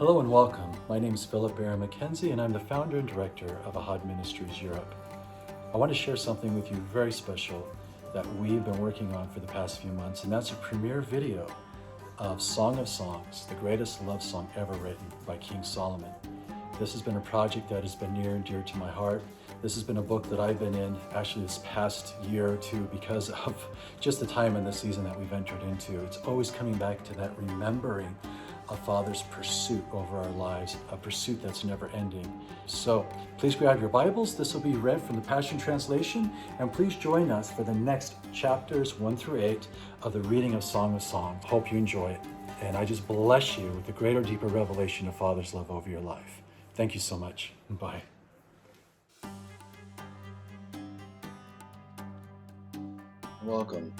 Hello and welcome. My name is Phillip and I'm the founder and director of Ahad Ministries Europe. I want to share something with you very special that we've been working on for the past few months, and that's a premiere video of Song of Songs, the greatest love song ever written by King Solomon. This has been a project that has been near and dear to my heart. This has been a book that I've been in actually this past year or two because of just the time and the season that we've entered into. It's always coming back to that remembering a Father's pursuit over our lives, a pursuit that's never ending. So please grab your Bibles. This will be read from the Passion Translation, and please join us for the next chapters 1 through 8 of the reading of Song of Songs. Hope you enjoy it. And I just bless you with the greater, deeper revelation of Father's love over your life. Thank you so much. Bye. Welcome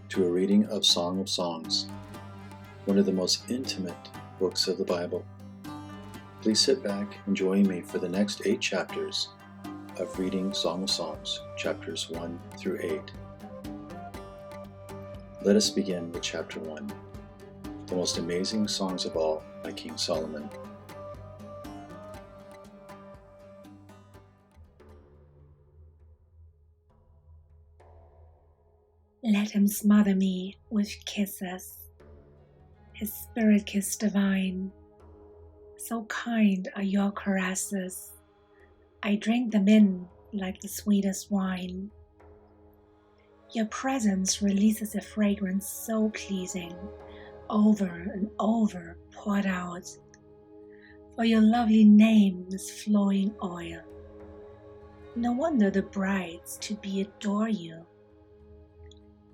to a reading of Song of Songs, one of the most intimate books of the Bible. Please sit back and join me for the next 8 chapters of reading Song of Songs, chapters 1 through 8. Let us begin with chapter 1, the most amazing songs of all by King Solomon. Let him smother me with kisses, his spirit kiss divine. So kind are your caresses, I drink them in like the sweetest wine. Your presence releases a fragrance so pleasing, over and over poured out. For your lovely name is flowing oil. No wonder the brides to be adore you.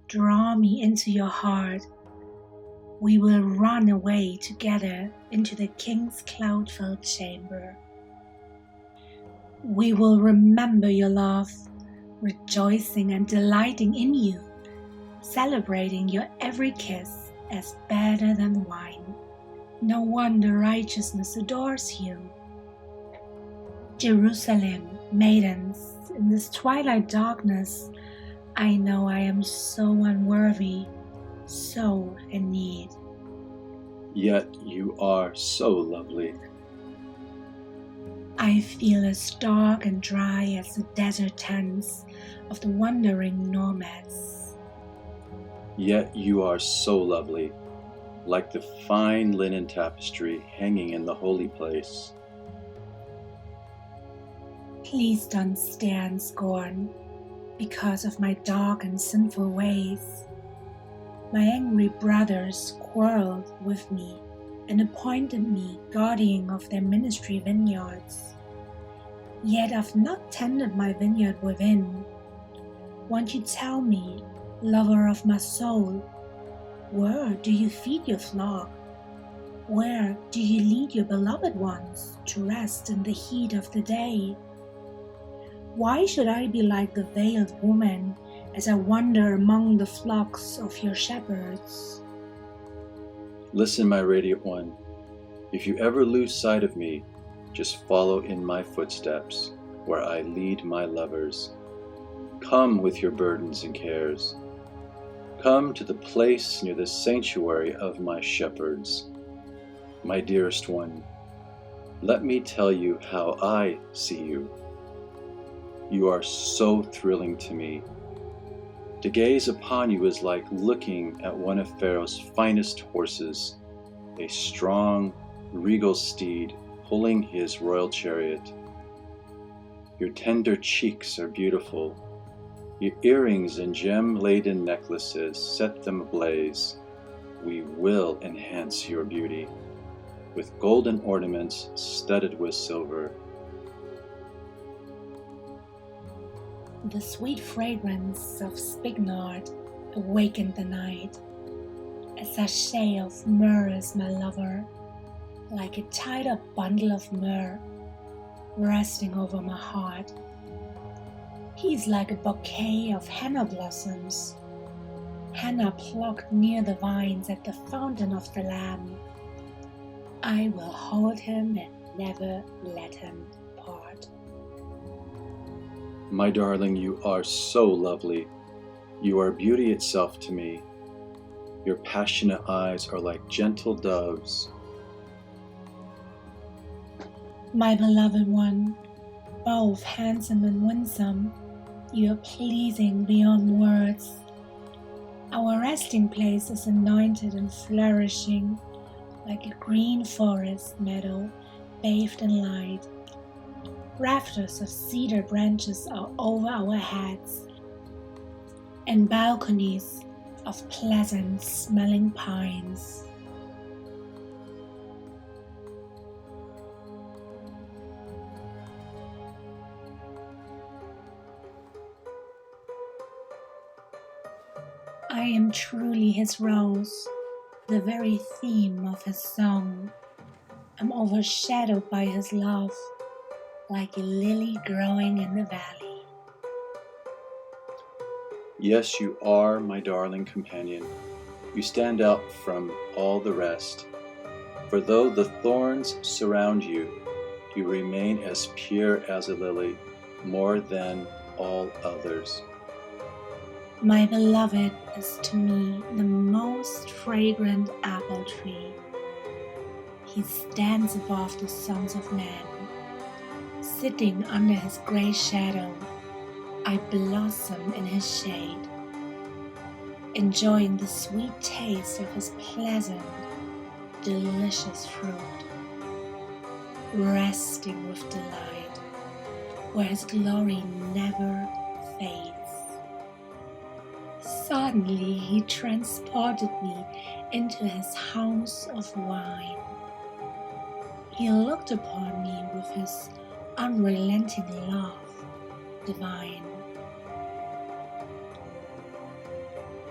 Draw me into your heart. We will run away together into the king's cloud-filled chamber. We will remember your love, rejoicing and delighting in you, celebrating your every kiss as better than wine. No wonder righteousness adores you. Jerusalem, maidens, in this twilight darkness, I know I am so unworthy, so in need. Yet you are so lovely. I feel as dark and dry as the desert tents of the wandering nomads. Yet you are so lovely, like the fine linen tapestry hanging in the holy place. Please don't stare in scorn because of my dark and sinful ways. My angry brothers quarreled with me and appointed me guardian of their ministry vineyards. Yet I've not tended my vineyard within. Won't you tell me, lover of my soul, where do you feed your flock? Where do you lead your beloved ones to rest in the heat of the day? Why should I be like the veiled woman as I wander among the flocks of your shepherds? Listen, my radiant one, if you ever lose sight of me, just follow in my footsteps where I lead my lovers. Come with your burdens and cares. Come to the place near the sanctuary of my shepherds. My dearest one, let me tell you how I see you. You are so thrilling to me. To gaze upon you is like looking at one of Pharaoh's finest horses, a strong, regal steed pulling his royal chariot. Your tender cheeks are beautiful. Your earrings and gem-laden necklaces set them ablaze. We will enhance your beauty with golden ornaments studded with silver. The sweet fragrance of spikenard awakened the night. A sachet of myrrh is my lover, like a tied-up bundle of myrrh, resting over my heart. He's like a bouquet of henna blossoms, henna plucked near the vines at the fountain of the Lamb. I will hold him and never let him part. My darling, you are so lovely. You are beauty itself to me. Your passionate eyes are like gentle doves. My beloved one, both handsome and winsome, you are pleasing beyond words. Our resting place is anointed and flourishing, like a green forest meadow bathed in light. Rafters of cedar branches are over our heads, and balconies of pleasant smelling pines. I am truly his rose, the very theme of his song. I'm overshadowed by his love, like a lily growing in the valley. Yes, you are my darling companion. You stand out from all the rest. For though the thorns surround you, you remain as pure as a lily, more than all others. My beloved is to me the most fragrant apple tree. He stands above the sons of men. Sitting under his gray shadow, I blossom in his shade, enjoying the sweet taste of his pleasant, delicious fruit, resting with delight, where his glory never fades. Suddenly he transported me into his house of wine. He looked upon me with his unrelenting love divine.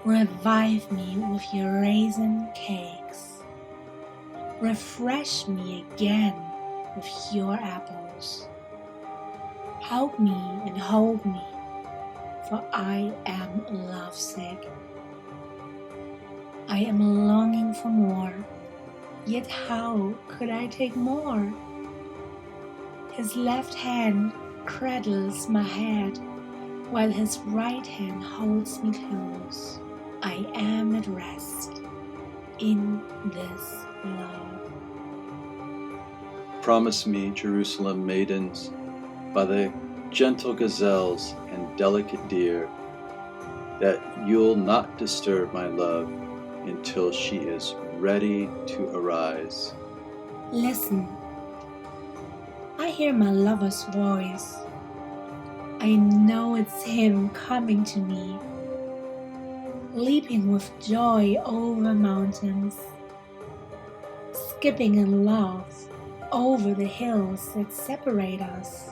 Revive me with your raisin cakes. Refresh me again with your apples. Help me and hold me, for I am lovesick. I am longing for more, yet how could I take more? His left hand cradles my head, while his right hand holds me close. I am at rest in this love. Promise me, Jerusalem maidens, by the gentle gazelles and delicate deer, that you'll not disturb my love until she is ready to arise. Listen, I hear my lover's voice. I know it's him coming to me, leaping with joy over mountains, skipping in love over the hills that separate us,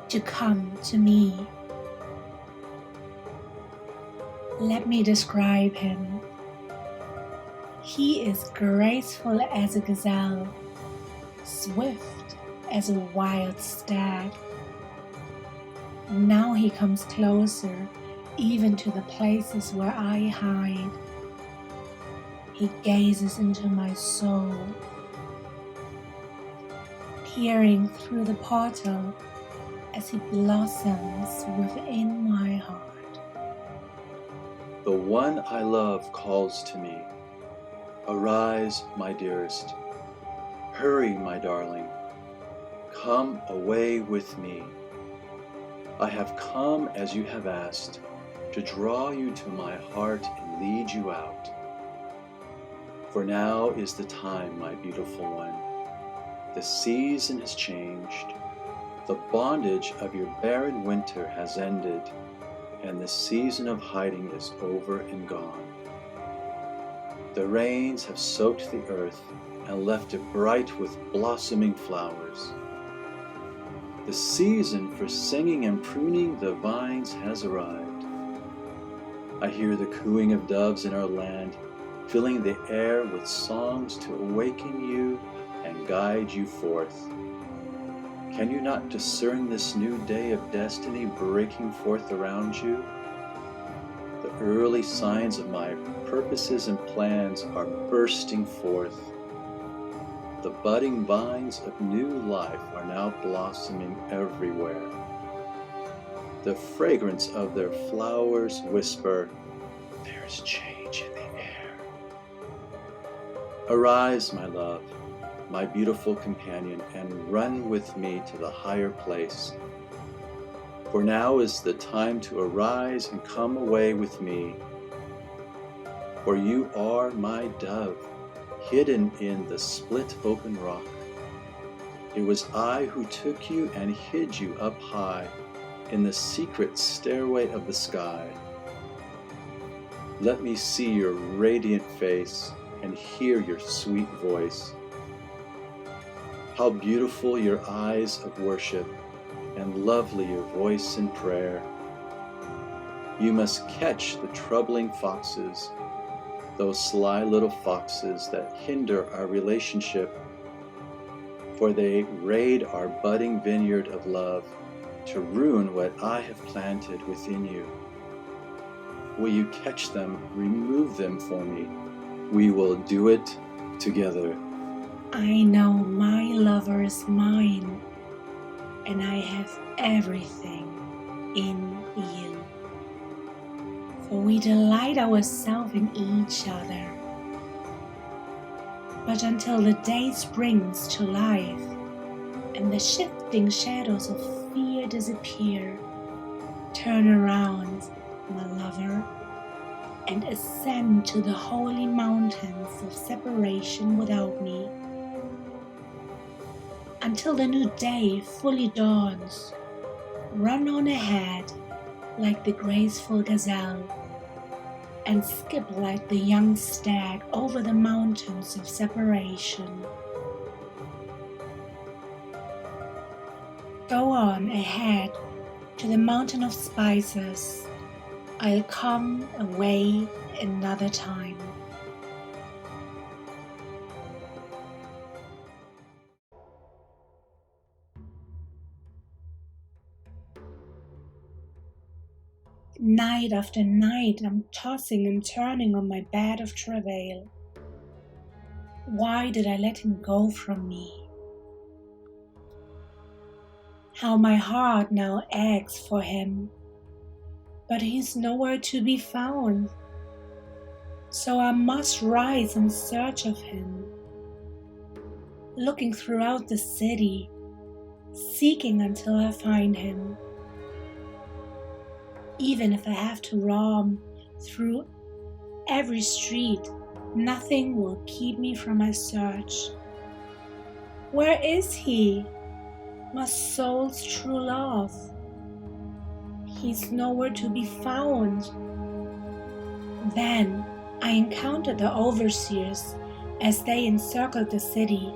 to come to me. Let me describe him. He is graceful as a gazelle, swift as a wild stag. Now he comes closer, even to the places where I hide. He gazes into my soul, peering through the portal as he blossoms within my heart. The one I love calls to me. Arise, my dearest. Hurry, my darling. Come away with me. I have come as you have asked, to draw you to my heart and lead you out. For now is the time, my beautiful one. The season has changed. The bondage of your barren winter has ended, and the season of hiding is over and gone. The rains have soaked the earth and left it bright with blossoming flowers. The season for singing and pruning the vines has arrived. I hear the cooing of doves in our land, filling the air with songs to awaken you and guide you forth. Can you not discern this new day of destiny breaking forth around you? The early signs of my purposes and plans are bursting forth. The budding vines of new life are now blossoming everywhere. The fragrance of their flowers whisper, "There is change in the air." Arise, my love, my beautiful companion, and run with me to the higher place. For now is the time to arise and come away with me. For you are my dove, hidden in the split open rock. It was I who took you and hid you up high in the secret stairway of the sky. Let me see your radiant face and hear your sweet voice. How beautiful your eyes of worship and lovely your voice in prayer. You must catch the troubling foxes, those sly little foxes that hinder our relationship, for they raid our budding vineyard of love to ruin what I have planted within you. Will you catch them, remove them for me? We will do it together. I know my lover is mine, and I have everything in you. For we delight ourselves in each other. But until the day springs to life, and the shifting shadows of fear disappear, turn around, my lover, and ascend to the holy mountains of separation without me. Until the new day fully dawns, run on ahead like the graceful gazelle, and skip like the young stag over the mountains of separation. Go on ahead to the mountain of spices. I'll come away another time. Night after night I'm tossing and turning on my bed of travail. Why did I let him go from me? How my heart now aches for him, but he's nowhere to be found. So I must rise in search of him, looking throughout the city, seeking until I find him. Even if I have to roam through every street, nothing will keep me from my search. Where is he, my soul's true love? He's nowhere to be found. Then I encountered the overseers as they encircled the city.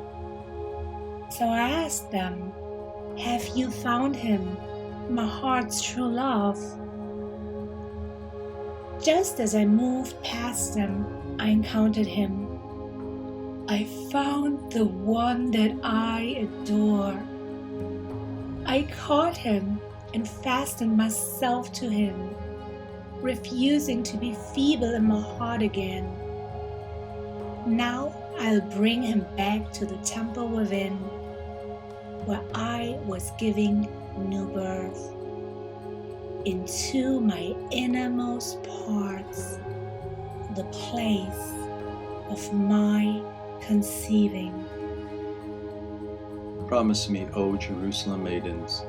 So I asked them, "Have you found him, my heart's true love?" Just as I moved past them, I encountered him. I found the one that I adore. I caught him and fastened myself to him, refusing to be feeble in my heart again. Now I'll bring him back to the temple within, where I was giving new birth, into my innermost parts, the place of my conceiving. Promise me, O Jerusalem maidens,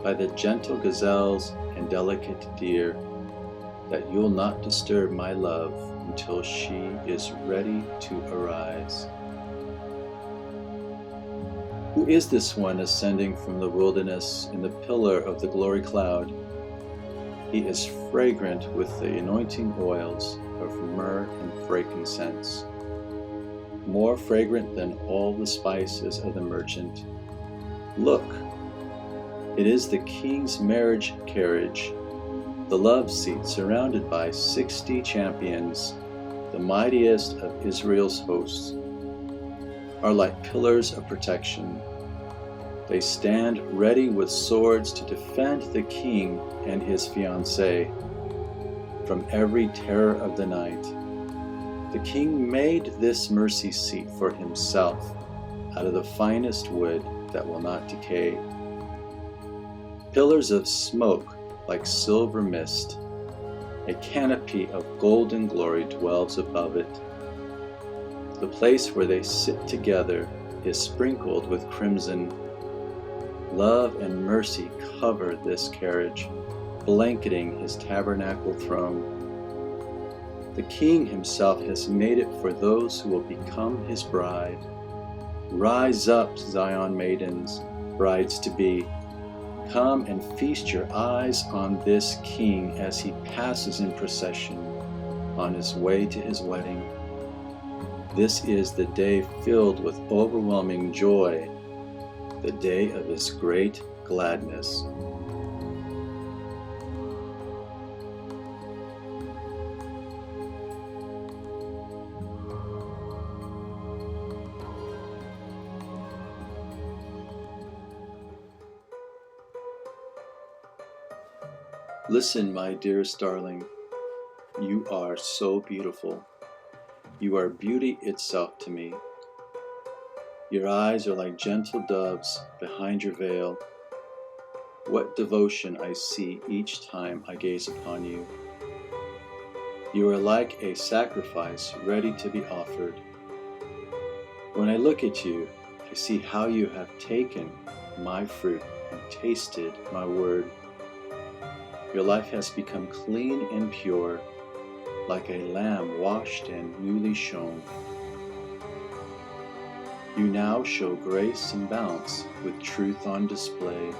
by the gentle gazelles and delicate deer, that you'll not disturb my love until she is ready to arise. Who is this one ascending from the wilderness in the pillar of the glory cloud? He is fragrant with the anointing oils of myrrh and frankincense, more fragrant than all the spices of the merchant. Look, it is the king's marriage carriage, the love seat surrounded by 60 champions, the mightiest of Israel's hosts, are like pillars of protection. They stand ready with swords to defend the king and his fiancée from every terror of the night. The king made this mercy seat for himself out of the finest wood that will not decay. Pillars of smoke like silver mist, a canopy of golden glory dwells above it. The place where they sit together is sprinkled with crimson. Love and mercy cover this carriage, blanketing his tabernacle throne. The King himself has made it for those who will become his bride. Rise up, Zion maidens, brides to be. Come and feast your eyes on this King as he passes in procession on his way to his wedding. This is the day filled with overwhelming joy, the day of his great gladness. Listen, my dearest darling, you are so beautiful. You are beauty itself to me. Your eyes are like gentle doves behind your veil. What devotion I see each time I gaze upon you. You are like a sacrifice ready to be offered. When I look at you, I see how you have taken my fruit and tasted my word. Your life has become clean and pure, like a lamb washed and newly shone. You now show grace and balance with truth on display.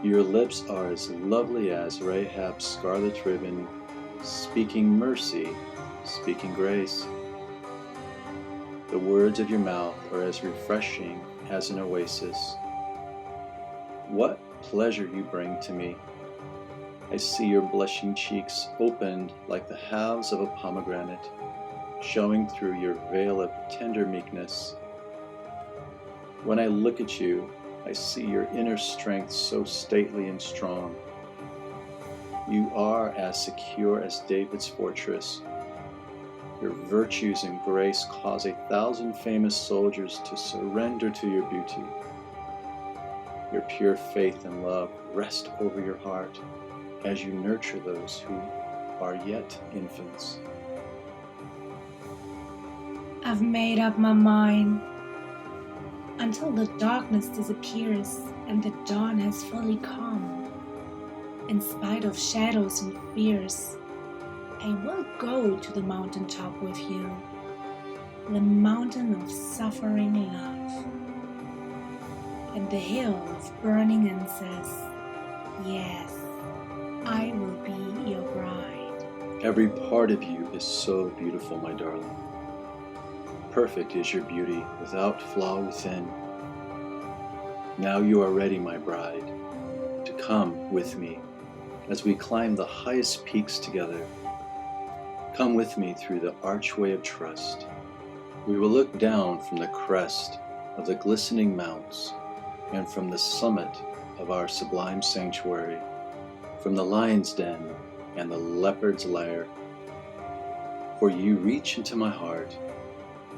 Your lips are as lovely as Rahab's scarlet ribbon, speaking mercy, speaking grace. The words of your mouth are as refreshing as an oasis. What pleasure you bring to me. I see your blushing cheeks opened like the halves of a pomegranate, showing through your veil of tender meekness. When I look at you, I see your inner strength so stately and strong. You are as secure as David's fortress. Your virtues and grace cause 1,000 famous soldiers to surrender to your beauty. Your pure faith and love rest over your heart as you nurture those who are yet infants. I've made up my mind. Until the darkness disappears and the dawn has fully come, in spite of shadows and fears, I will go to the mountaintop with you, the mountain of suffering love, and the hill of burning incense. Yes, I will be your bride. Every part of you is so beautiful, my darling. Perfect is your beauty, without flaw within. Now you are ready, my bride, to come with me as we climb the highest peaks together. Come with me through the archway of trust. We will look down from the crest of the glistening mounts and from the summit of our sublime sanctuary, from the lion's den and the leopard's lair. For you reach into my heart.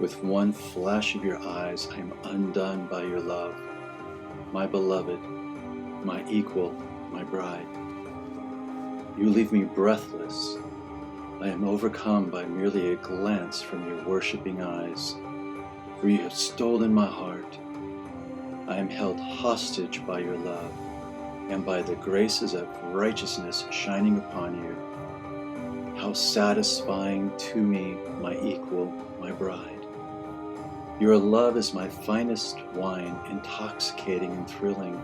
With one flash of your eyes, I am undone by your love, my beloved, my equal, my bride. You leave me breathless. I am overcome by merely a glance from your worshiping eyes, for you have stolen my heart. I am held hostage by your love, and by the graces of righteousness shining upon you. How satisfying to me, my equal, my bride. Your love is my finest wine, intoxicating and thrilling,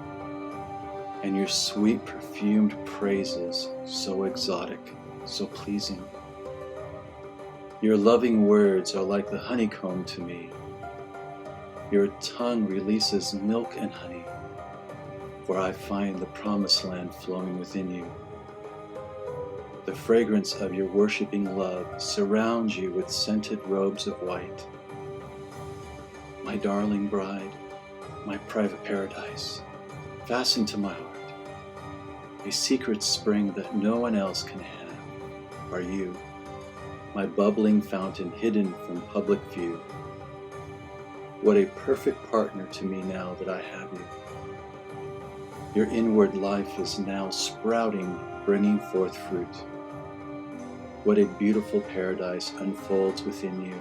and your sweet perfumed praises so exotic, so pleasing. Your loving words are like the honeycomb to me. Your tongue releases milk and honey, for I find the promised land flowing within you. The fragrance of your worshiping love surrounds you with scented robes of white. My darling bride, my private paradise, fasten to my heart. A secret spring that no one else can have are you, my bubbling fountain hidden from public view. What a perfect partner to me now that I have you. Your inward life is now sprouting, bringing forth fruit. What a beautiful paradise unfolds within you.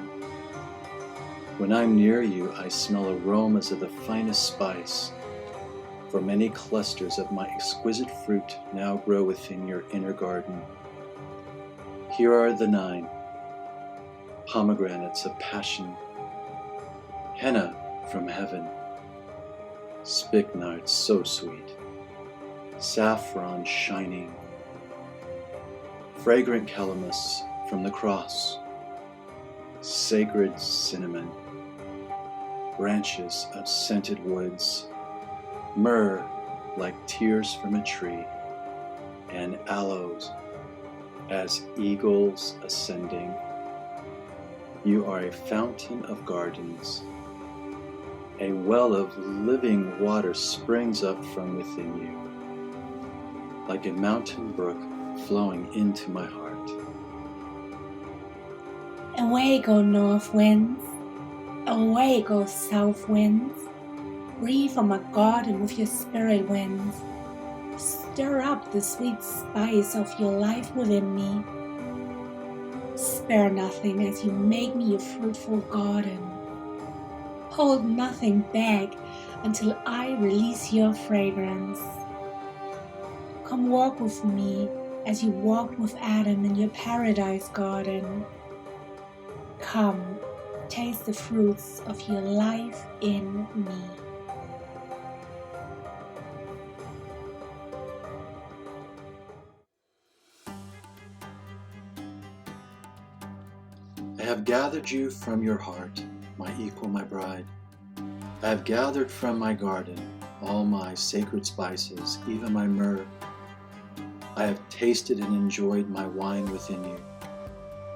When I'm near you, I smell aromas of the finest spice, for many clusters of my exquisite fruit now grow within your inner garden. Here are the 9 pomegranates of passion, henna from heaven, spikenards so sweet, saffron shining, fragrant calamus from the cross, sacred cinnamon, branches of scented woods, myrrh like tears from a tree, and aloes as eagles ascending. You are a fountain of gardens. A well of living water springs up from within you, like a mountain brook flowing into my heart. Away go north winds, away go south winds. Breathe on my garden with your spirit winds. Stir up the sweet spice of your life within me. Spare nothing as you make me a fruitful garden. Hold nothing back until I release your fragrance. Come walk with me as you walked with Adam in your paradise garden. Come, taste the fruits of your life in me. I have gathered you from your heart, my equal, my bride. I have gathered from my garden all my sacred spices, even my myrrh. I have tasted and enjoyed my wine within you.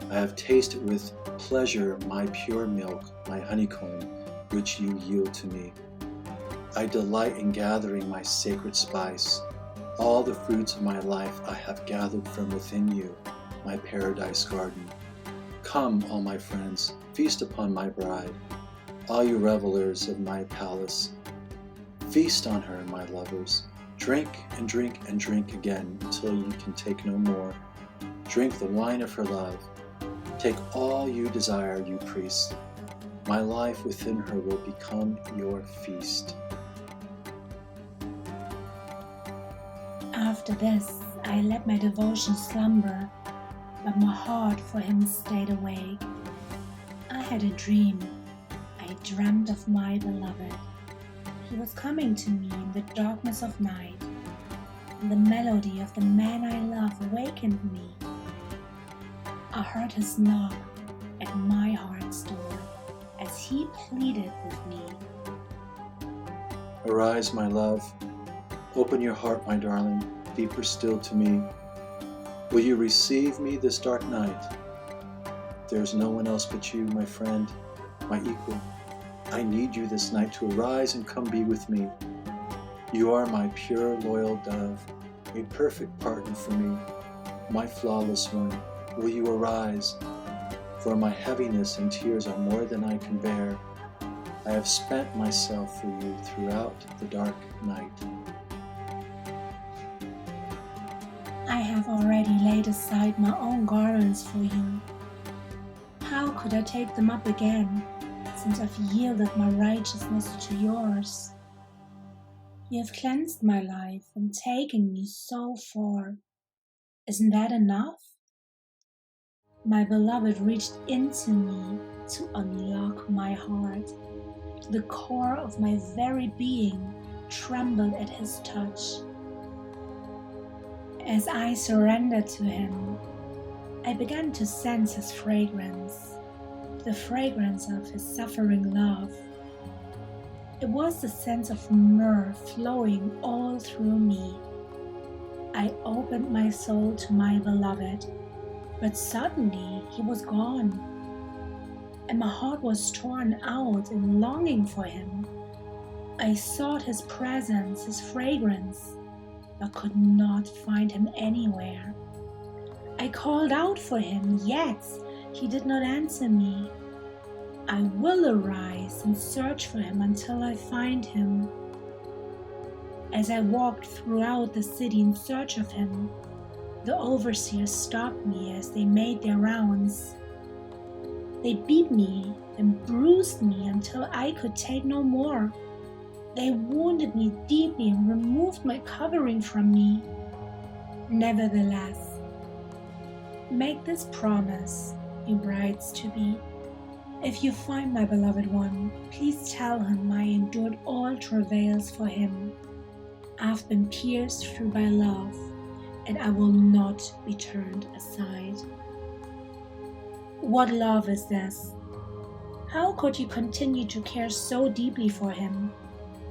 I have tasted with pleasure my pure milk, my honeycomb, which you yield to me. I delight in gathering my sacred spice. All the fruits of my life I have gathered from within you, my paradise garden. Come, all my friends, feast upon my bride. All you revelers of my palace, feast on her, my lovers. Drink and drink and drink again until you can take no more. Drink the wine of her love. Take all you desire, you priests. My life within her will become your feast. After this, I let my devotion slumber, but my heart for him stayed awake. I had a dream. I dreamt of my beloved. He was coming to me in the darkness of night, and the melody of the man I love awakened me. I heard his knock at my heart's door as he pleaded with me. Arise, my love. Open your heart, my darling, deeper still to me. Will you receive me this dark night? There is no one else but you, my friend, my equal. I need you this night to arise and come be with me. You are my pure, loyal dove, a perfect partner for me, my flawless one. Will you arise? For my heaviness and tears are more than I can bear. I have spent myself for you throughout the dark night. I have already laid aside my own garlands for you. How could I take them up again, since I've yielded my righteousness to yours? You have cleansed my life and taken me so far. Isn't that enough? My beloved reached into me to unlock my heart. The core of my very being trembled at his touch. As I surrendered to him, I began to sense his fragrance, the fragrance of his suffering love. It was the sense of myrrh flowing all through me. I opened my soul to my beloved, but suddenly he was gone, and my heart was torn out in longing for him. I sought his presence, his fragrance, but could not find him anywhere. I called out for him, yet he did not answer me. I will arise and search for him until I find him. As I walked throughout the city in search of him, the overseers stopped me as they made their rounds. They beat me and bruised me until I could take no more. They wounded me deeply and removed my covering from me. Nevertheless, make this promise, you brides-to-be. If you find my beloved one, please tell him I endured all travails for him. I've been pierced through by love, and I will not be turned aside. What love is this? How could you continue to care so deeply for him?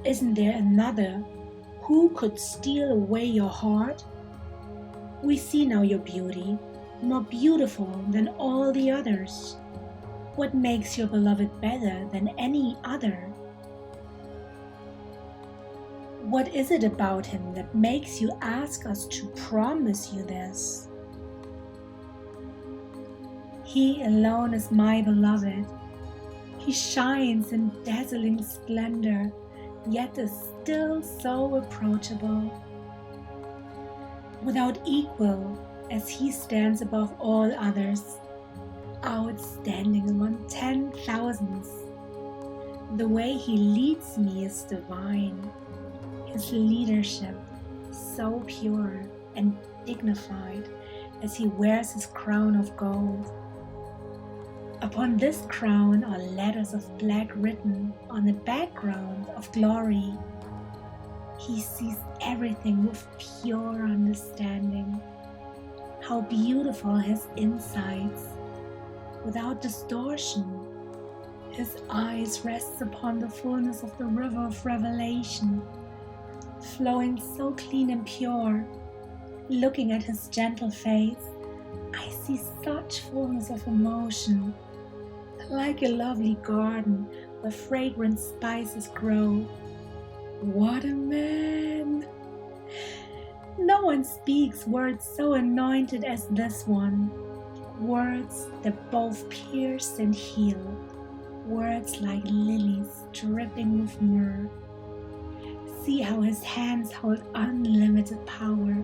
Isn't there another who could steal away your heart? We see now your beauty, more beautiful than all the others. What makes your beloved better than any other? What is it about him that makes you ask us to promise you this? He alone is my beloved. He shines in dazzling splendor, yet is still so approachable. Without equal, as he stands above all others, outstanding among 10,000s. The way he leads me is divine. His leadership so pure and dignified as he wears his crown of gold. Upon this crown are letters of black written on a background of glory. He sees everything with pure understanding. How beautiful his insights, without distortion. His eyes rest upon the fullness of the river of revelation, flowing so clean and pure. Looking at his gentle face, I see such fullness of emotion, like a lovely garden where fragrant spices grow. What a man! No one speaks words so anointed as this one, words that both pierce and heal, words like lilies dripping with myrrh. See how his hands hold unlimited power,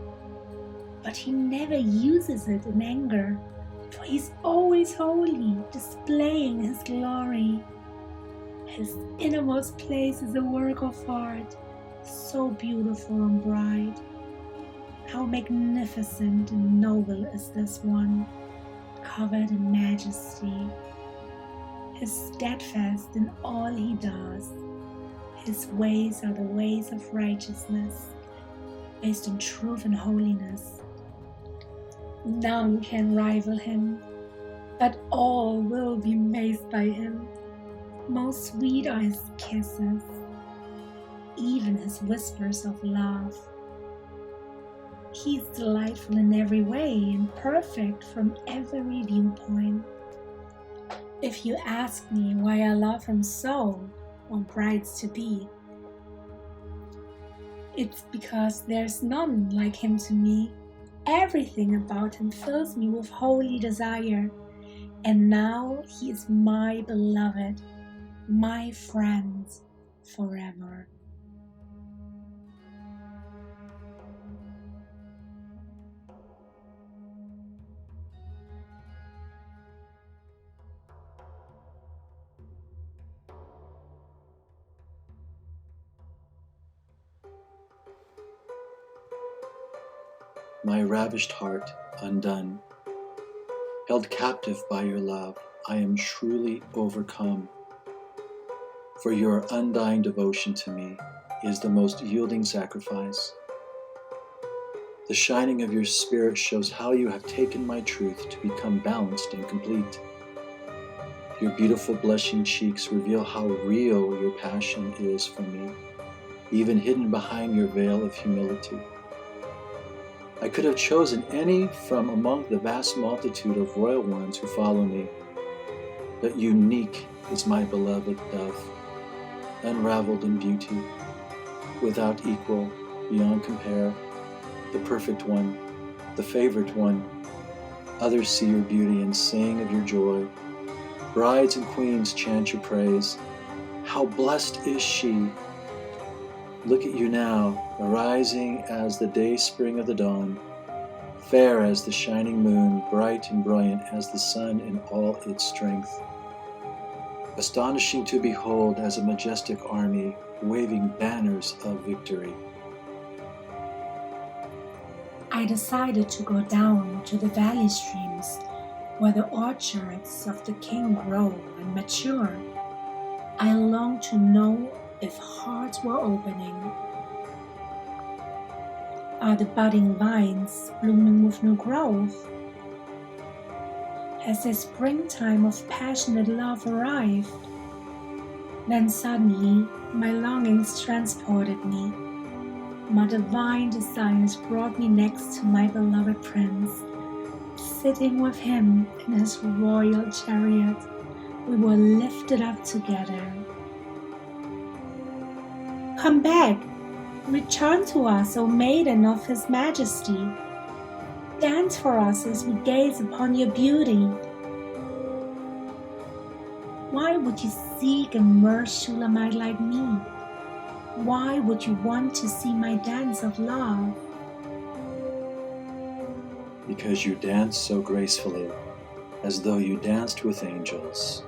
but he never uses it in anger, for he's always holy, displaying his glory. His innermost place is a work of art, so beautiful and bright. How magnificent and noble is this one, covered in majesty. He's steadfast in all he does. His ways are the ways of righteousness, based on truth and holiness. None can rival him, but all will be amazed by him. Most sweet are his kisses, even his whispers of love. He's delightful in every way and perfect from every viewpoint. If you ask me why I love him so, on brides-to-be, it's because there's none like him to me. Everything about him fills me with holy desire, and now he is my beloved, my friend forever. My ravished heart undone, held captive by your love, I am truly overcome. For your undying devotion to me is the most yielding sacrifice. The shining of your spirit shows how you have taken my truth to become balanced and complete. Your beautiful blushing cheeks reveal how real your passion is for me, even hidden behind your veil of humility. I could have chosen any from among the vast multitude of royal ones who follow me, but unique is my beloved dove, unraveled in beauty, without equal, beyond compare, the perfect one, the favorite one. Others see your beauty and sing of your joy. Brides and queens chant your praise. How blessed is she! Look at you now, arising as the day spring of the dawn, fair as the shining moon, bright and brilliant as the sun in all its strength. astonishing to behold as a majestic army waving banners of victory. I decided to go down to the valley streams where the orchards of the king grow and mature. I long to know if hearts were opening. Are the budding vines blooming with new growth? Has the springtime of passionate love arrived? Then suddenly my longings transported me. My divine desires brought me next to my beloved prince. Sitting with him in his royal chariot, we were lifted up together. Come back, return to us, O maiden of his majesty. Dance for us as we gaze upon your beauty. Why would you seek a merged Shulamite like me? Why would you want to see my dance of love? Because you dance so gracefully, as though you danced with angels.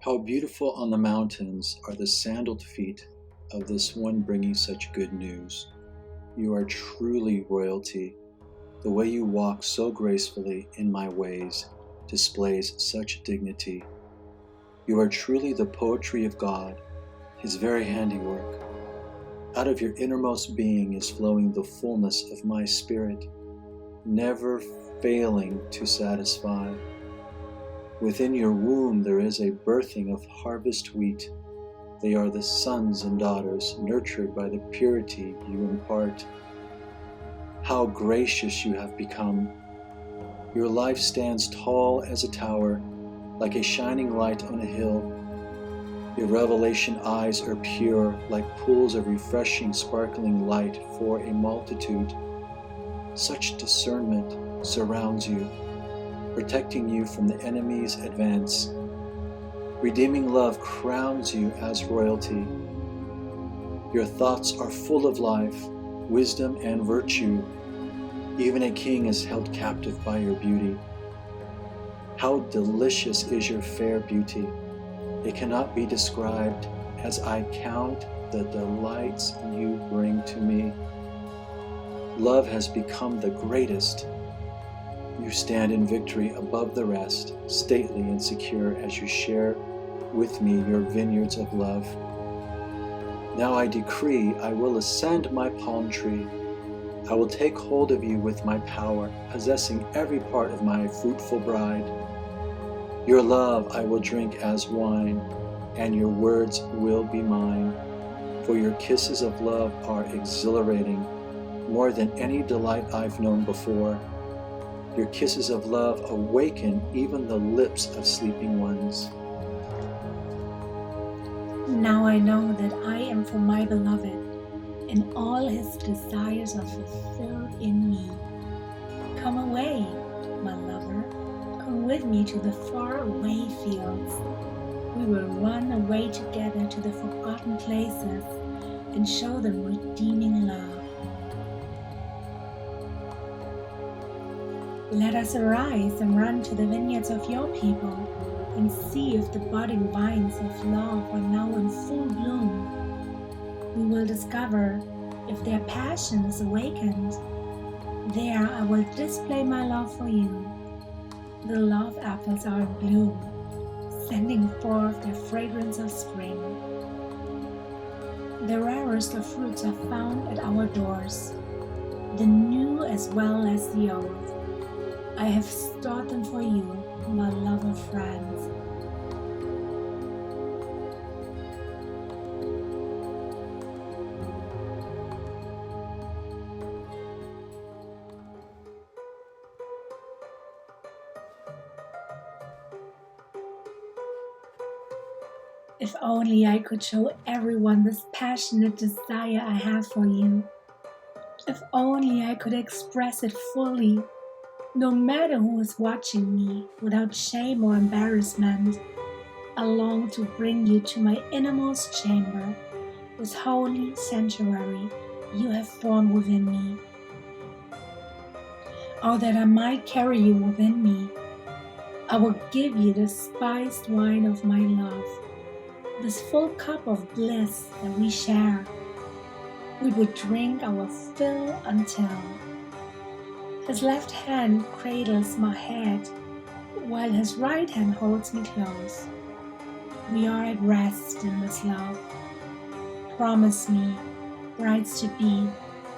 How beautiful on the mountains are the sandaled feet of this one bringing such good news. You are truly royalty. The way you walk so gracefully in my ways displays such dignity. You are truly the poetry of God, His very handiwork. Out of your innermost being is flowing the fullness of my spirit, never failing to satisfy. Within your womb there is a birthing of harvest wheat. They are the sons and daughters nurtured by the purity you impart. How gracious you have become. Your life stands tall as a tower, like a shining light on a hill. Your revelation eyes are pure, like pools of refreshing, sparkling light for a multitude. Such discernment surrounds you, protecting you from the enemy's advance. Redeeming love crowns you as royalty. Your thoughts are full of life, wisdom, and virtue. Even a king is held captive by your beauty. How delicious is your fair beauty! It cannot be described as I count the delights you bring to me. Love has become the greatest. You stand in victory above the rest, stately and secure as you share with me your vineyards of love. Now I decree I will ascend my palm tree. I will take hold of you with my power, possessing every part of my fruitful bride. Your love I will drink as wine, and your words will be mine. For your kisses of love are exhilarating, more than any delight I've known before. Your kisses of love awaken even the lips of sleeping ones. Now I know that I am for my beloved, and all his desires are fulfilled in me. Come away, my lover. Come with me to the faraway fields. We will run away together to the forgotten places and show them redeeming love. Let us arise and run to the vineyards of your people and see if the budding vines of love are now in full bloom. We will discover if their passion is awakened. There I will display my love for you. The love apples are in bloom, sending forth their fragrance of spring. The rarest of fruits are found at our doors, the new as well as the old. I have stored them for you, my loved friends. If only I could show everyone this passionate desire I have for you. If only I could express it fully, no matter who is watching me, without shame or embarrassment. I long to bring you to my innermost chamber, this holy sanctuary you have formed within me. Oh, that I might carry you within me. I will give you the spiced wine of my love, this full cup of bliss that we share. We would drink our fill until his left hand cradles my head, while his right hand holds me close. We are at rest in this love. Promise me, brides to be,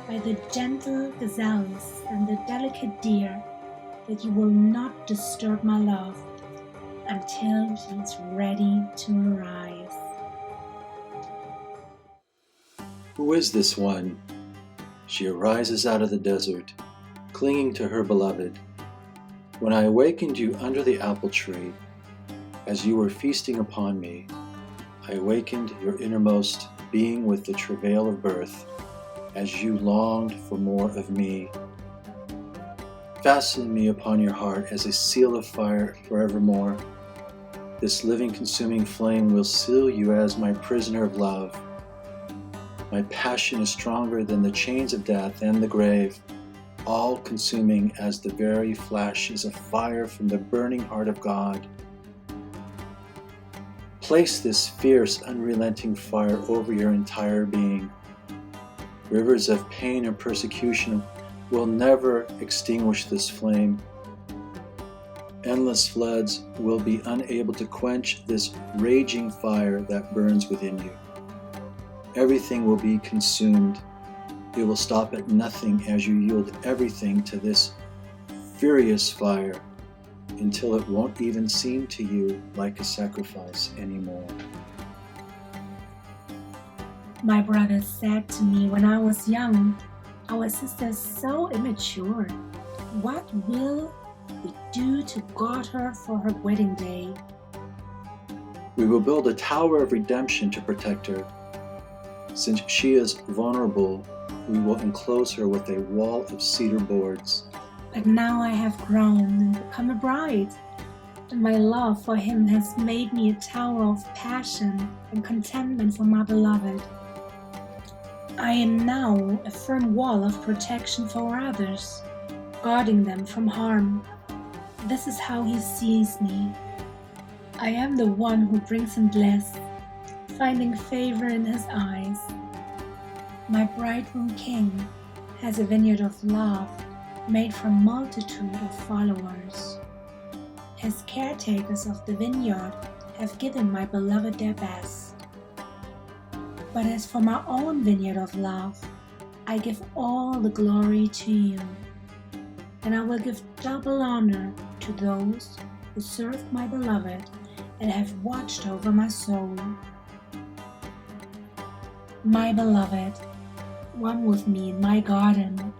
by the gentle gazelles and the delicate deer, that you will not disturb my love until he is ready to arise. Who is this one? She arises out of the desert, clinging to her beloved. When I awakened you under the apple tree, as you were feasting upon me, I awakened your innermost being with the travail of birth, as you longed for more of me. Fasten me upon your heart as a seal of fire forevermore. This living, consuming flame will seal you as my prisoner of love. My passion is stronger than the chains of death and the grave, all consuming as the very flashes of fire from the burning heart of God. Place this fierce, unrelenting fire over your entire being. Rivers of pain and persecution will never extinguish this flame. Endless floods will be unable to quench this raging fire that burns within you. Everything will be consumed. It will stop at nothing as you yield everything to this furious fire until it won't even seem to you like a sacrifice anymore. My brother said to me when I was young, "Our sister is so immature. What will we do to guard her for her wedding day?" We will build a tower of redemption to protect her. Since she is vulnerable, we will enclose her with a wall of cedar boards. But now I have grown and become a bride, and my love for him has made me a tower of passion and contentment for my beloved. I am now a firm wall of protection for others, guarding them from harm. This is how he sees me. I am the one who brings him bliss, finding favor in his eyes. My bridegroom king has a vineyard of love made from a multitude of followers. His caretakers of the vineyard have given my beloved their best. But as for my own vineyard of love, I give all the glory to you, and I will give double honor to those who serve my beloved and have watched over my soul. My beloved, one with me in my garden,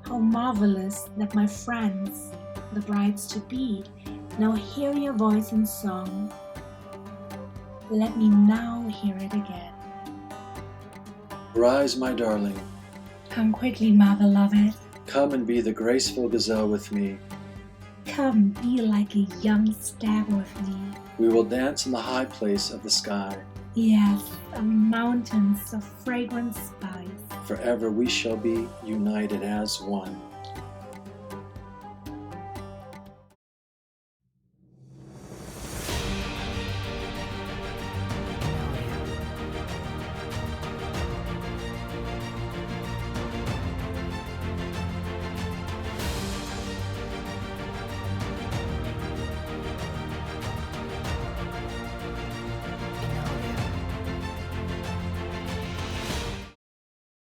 how marvelous that my friends, the brides-to-be, now hear your voice in song. Let me now hear it again. Rise, my darling. Come quickly, my beloved. Come and be the graceful gazelle with me. Come, be like a young stag with me. We will dance in the high place of the sky. Yes, on mountains of fragrant spice. Forever we shall be united as one.